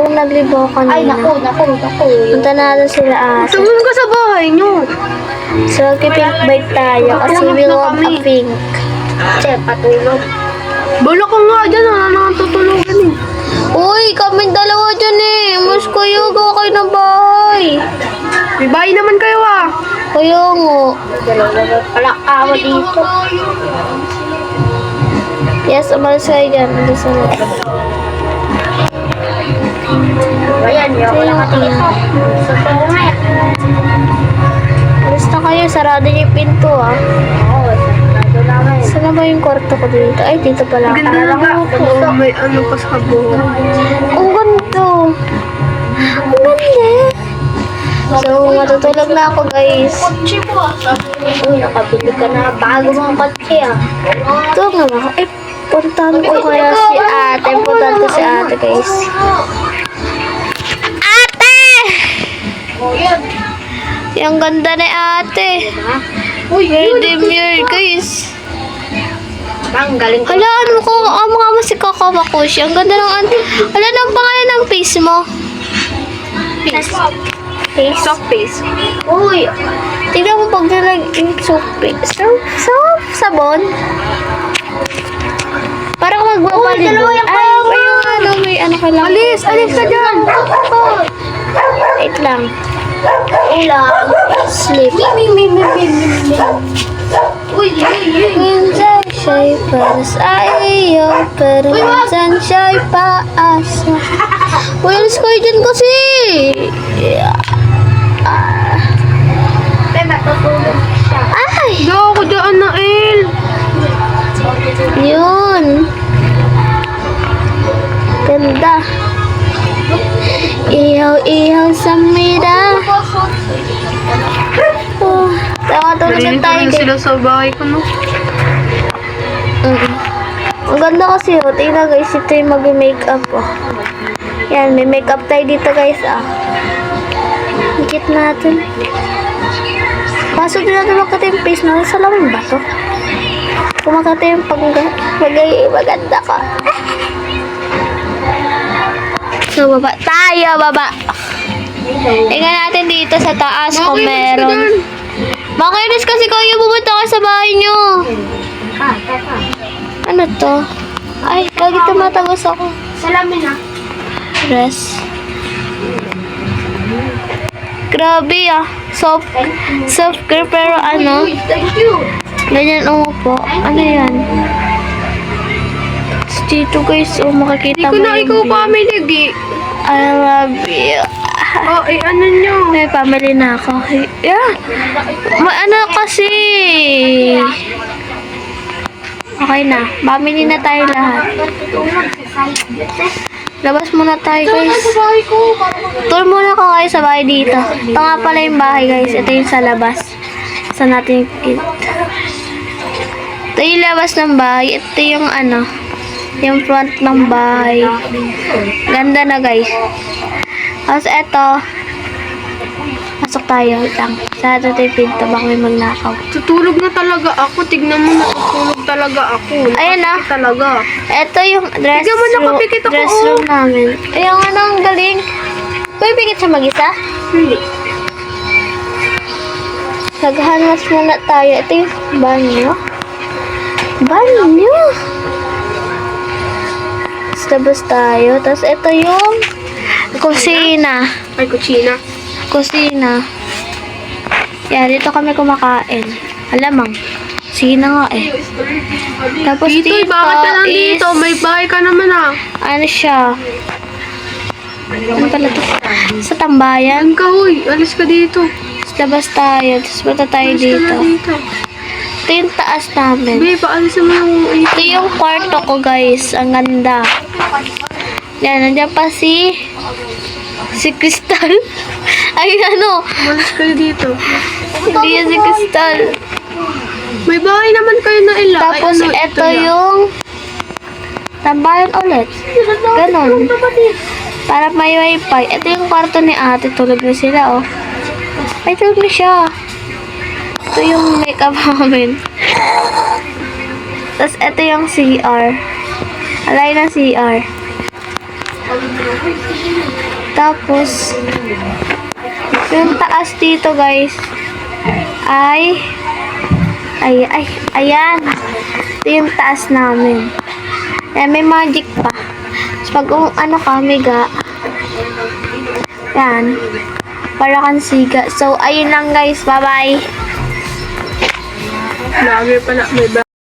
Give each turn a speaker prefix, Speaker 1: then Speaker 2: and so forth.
Speaker 1: Kung naglibo kanina.
Speaker 2: Ay, naku.
Speaker 1: Punta na natin sila ate.
Speaker 2: Tumulong ka sa bahay nyo.
Speaker 1: So, pink bite tayo kasi we want a pink.
Speaker 2: Che, patulog. Bala ka nga dyan, wala nang tutulugan eh.
Speaker 1: Uy, kaming dalawa dyan eh. Mas kayo, gawa kayo ng bahay.
Speaker 2: May bahay naman kayo ah.
Speaker 1: Kaya nga.
Speaker 2: Dalawa pala awa dito.
Speaker 1: Yes, umalis kayo dyan. Umalis sa loob.
Speaker 2: Ayan, yung wala ka dito. Sa tungat.
Speaker 1: Umalis na kayo. Sarado niyo yung pinto ah.
Speaker 2: Oo, sarado namin.
Speaker 1: Saan na ba yung kwarto ko dito? Ay, dito pala.
Speaker 2: Ganda na nga. May ano pa sa buhok.
Speaker 1: Ang ganda. Ang ganda. So, matutulog na ako guys.
Speaker 2: Uy, nakabili ka na bago mga kotse ah.
Speaker 1: Ito nga ba? Ay, puntahan ko kaya si ate. Puntahan ko si ate guys. Ate! Yung ganda ni ate.
Speaker 2: Uy,
Speaker 1: Demure guys.
Speaker 2: Bang, galing ko.
Speaker 1: Hala, ano ko? Mga masika ka makushi. Ang ganda ng ante. Hala, ang pangalan ng face mo.
Speaker 2: Face.
Speaker 1: Face?
Speaker 2: Soft face. Uy,
Speaker 1: Tignan mo pag nilaging soap. Sabon. Parang magbabalid.
Speaker 2: Uy, dalawa yung
Speaker 1: Ay, may yung ano, may ano kailangan.
Speaker 2: alis ka dyan.
Speaker 1: Wait lang.
Speaker 2: Ulang.
Speaker 1: Sleep.
Speaker 2: Uy.
Speaker 1: Minsan siya'y para sa iyo, pero minsan siya'y paasa. Uy, alis kayo dyan kasi.
Speaker 2: Pe, matutulog siya.
Speaker 1: Ay!
Speaker 2: Hindi ako dyan na El.
Speaker 1: Yun. Ganda. Ihaw sa mira. Oh, tulog na tayo.
Speaker 2: sila sa bahay ko, no?
Speaker 1: Ang ganda kasi, oh. Tingnan guys, ito yung mag-makeup, oh. Yan, may makeup tayo dito guys, ah. Higit natin. Pasok din natin makita yung face natin. Sa lamin ba to? Kung makita yung maganda ka. So, baba tayo, baba. Tingnan natin dito sa taas kung meron. Makinis kasi kayo, pumunta ka sa bahay nyo. Ano to? Ay, lagi tumatagos ako.
Speaker 2: Salamin ah.
Speaker 1: Dress. Grabe ah. Soft care pero ano?
Speaker 2: Uy, thank you.
Speaker 1: Ganyan umupo. Ano yan? Tapos dito guys, oh, makikita mo yung view.
Speaker 2: pamilig eh.
Speaker 1: I love you.
Speaker 2: Oh, ano nyo?
Speaker 1: May family na ako. Yeah. Ano kasi? Okay na. Family na tayo lahat. Labas muna tayo guys.
Speaker 2: bahay ko.
Speaker 1: Tour muna ko kayo sa bahay dito. Ito nga pala yung bahay guys. Ito yung sa labas. Saan natin yung ito yung labas ng bahay. Ito yung ano. Yung front ng bahay. Ganda na guys. Tapos ito. Pasok tayo. Wait lang. Sa ato tayo pinto. Baka may magnakaw.
Speaker 2: Tutulog na talaga ako. Tignan mo, natutulog talaga ako.
Speaker 1: Ayan ah.
Speaker 2: Talaga.
Speaker 1: Ito yung dress
Speaker 2: Tignan mo,
Speaker 1: room.
Speaker 2: nakapikit ako,
Speaker 1: Dress
Speaker 2: oh.
Speaker 1: room namin. Ayun nga ang galing. May pikit siya mag-isa?
Speaker 2: Hindi.
Speaker 1: Naghanwas muna tayo. Ito yung banyo. Banyo! Tapos tayo. Tapos ito yung kusina.
Speaker 2: Ay, kutsina.
Speaker 1: Kusina. Yan, dito kami kumakain. Alamang. Sige na nga eh. Tapos
Speaker 2: Dito, bakit ka lang dito? May bahay ka naman ah.
Speaker 1: ano siya? Ano pala to? Sa tambayan.
Speaker 2: Yan ka, huy. Alis ka dito.
Speaker 1: Tapos labas tayo. Tapos punta tayo
Speaker 2: Alis ka
Speaker 1: dito.
Speaker 2: na dito.
Speaker 1: Ito yung taas namin.
Speaker 2: Babe, paalisin mo yung...
Speaker 1: Ito yung kwarto ko guys. Ang ganda. Yan, nandiyan pa si Crystal. Ay, ano?
Speaker 2: Alis kayo dito.
Speaker 1: Hindi yan si Crystal.
Speaker 2: May bahay naman kayo na ila.
Speaker 1: Tapos
Speaker 2: Ay, ano,
Speaker 1: ito
Speaker 2: yan.
Speaker 1: yung tambayan ulit. Ganon. Para may wifi. Ito yung kwarto ni ate. Tulog na sila, oh. Ay, tulog na siya. Ito yung makeup namin. Tapos ito yung CR. Alay na CR. Tapos, yung taas dito guys, ayan. Ito yung taas namin. Ayan, may magic pa. Tapos pag ano ka, miga, yan, para kang siga. So, ayun lang guys. Bye-bye.
Speaker 2: Lagi pala may